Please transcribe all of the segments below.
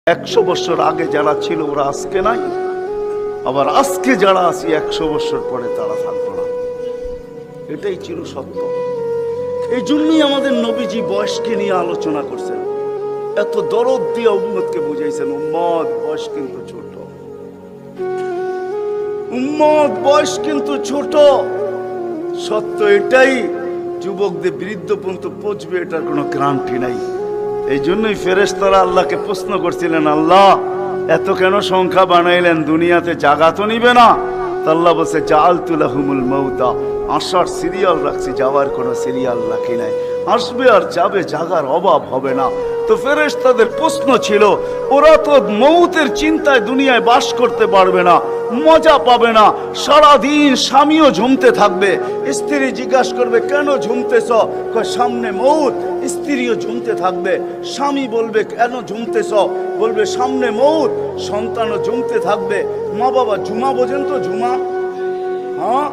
100 বছর আগে যারা ছিল ওরা আজকে নাই, আবার আজকে যারা আছি 100 বছর পরে তারা থাকবো না। এটাই চির সত্য। এই জন্যই আমাদের নবীজি বয়সকে নিয়ে আলোচনা করছেন, এত দরদ দিয়ে উম্মতকে বুঝাইছেন, উম্মত বয়স কিন্তু ছোট, উম্মত বয়স কিন্তু ছোট। সত্য এটাই, যুবকদের বৃদ্ধ পর্যন্ত পৌঁছবে এটার কোনো গ্যারান্টি নাই। এই জন্যই ফেরেশতারা আল্লাহকে প্রশ্ন করছিলেন, আল্লাহ এত কেন সংখ্যা বানাইলেন, দুনিয়াতে জাগা তো নিবে না? আল্লাহ বলছে, জাআলতু লাহুমুল মাউতা, আসার সিরিয়াল রাখছি, যাওয়ার কোনো সিরিয়াল রাখি নাই। আসবে আর যাবে, জাগার অভাব হবে না। তো ফেরেশতাদের প্রশ্ন ছিল, ওরা তো মৌতের চিন্তায় দুনিয়ায় বাস করতে পারবে না, মজা পাবে না, সারাদিন স্বামীও ঝুমতে থাকবে। স্ত্রী জিজ্ঞাসা করবে, কেন ঝুমতেছ? সামনে মৌত। স্ত্রীও ঝুমতে থাকবে, স্বামী বলবে, কেন ঝুমতেছ? বলবে সামনে মৌত। সন্তানও ঝুমতে থাকবে। মা বাবা ঝুমা বোঝেন তো? ঝুমা, হ্যাঁ,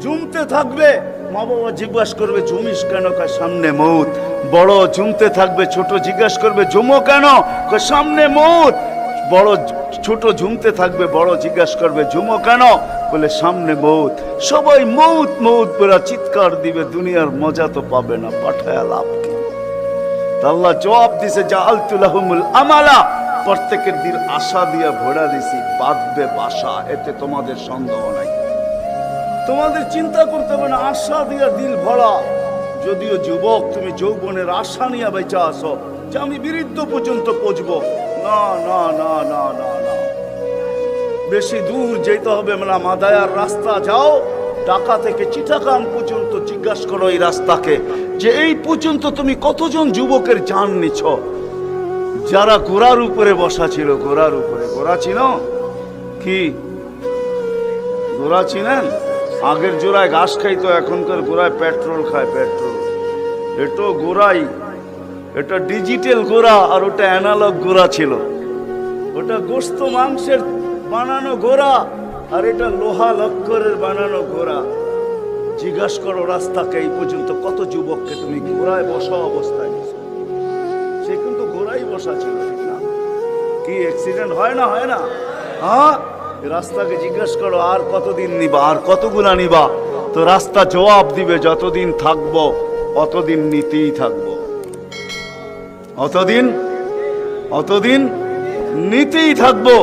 ঝুমতে থাকবে। মা বাবা জিজ্ঞাসা করবে, ঝুমিস কেন? সামনে মৌত। বড় ঝুমতে থাকবে, ছোট জিজ্ঞাসা করবে, ঝুমো কেন? সামনে মৌত। বড় ছোট ঝুমতে থাকবে, বড় জিজ্ঞাসা করবে, ঝুমো কেন? বলে সামনে মৌত। সবাই মৌত মৌত বলে চিৎকার দিবে, দুনিয়ার মজা তো পাবে না, পাঠায়া লাভ কি? আল্লাহ জবাব দিছে, জাআলতু লাহুমুল আমালা, প্রত্যেকের দিল আশা দিয়া ভরা দিছি, বাঁধবে বাসা, এতে তোমাদের সন্দেহ নাই। তোমাদের চিন্তা করতে হবে না, আশা দিয়া দিল ভরা। যদিও যুবক, তুমি যৌবনের আশা নিয়ে বেঁচে আসো যে আমি বৃদ্ধ পর্যন্ত পৌঁছবো, না না না না না না, বেশি দূর যেতে হবে না। মাদায়ার রাস্তা যাও, ঢাকা থেকে চিটাগাং পর্যন্ত, জিজ্ঞাসা করো এই রাস্তাকে যে এই পর্যন্ত তুমি কতজন যুবকের জান নিছ। যারা ঘোড়ার উপরে বসা ছিল, ঘোড়ার উপরে, ঘোড়া চিনো কি? ঘোড়া চিনেন? আগের জোড়ায় ঘাস খাইতো, এখনকার ঘোড়ায় পেট্রোল খায়, পেট্রোল। এটা ঘোড়াই, এটা ডিজিটাল ঘোড়া, আর ওটা অ্যানালগ ঘোড়া ছিল। ওটা গোস্ত মাংসের বানানো ঘোড়া, আর এটা লোহা লক্করের বানানো ঘোড়া। জিজ্ঞাসা করো রাস্তাকে এই পর্যন্ত কত যুবককে তুমি ঘোড়ায় বসা অবস্থায় নিছো। সে কিন্তু ঘোড়াই বসা ছিল, ঠিক না? কি অ্যাক্সিডেন্ট হয় না? হয় না? হ্যাঁ, রাস্তাকে জিজ্ঞাসা করো আর কতদিন নিবা, আর কতগুলা নিবা? তো রাস্তা জবাব দিবে, যতদিন থাকবো অতদিন নিতেই থাকবো, অতদিন নিতেই থাকবো।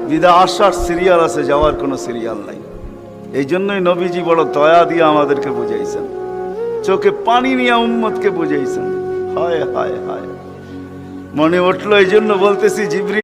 বিদা আসার সিরিয়াল আছে, যাওয়ার কোনো সিরিয়াল নাই। এই জন্যই নবীজি বড় দয়া দিয়ে আমাদেরকে বুঝাইছেন, চোখে পানি নিয়ে উম্মতকে বুঝাইছেন। হায় হায় হায়, মনে উঠলো, এই জন্য বলতেছি জিবরিল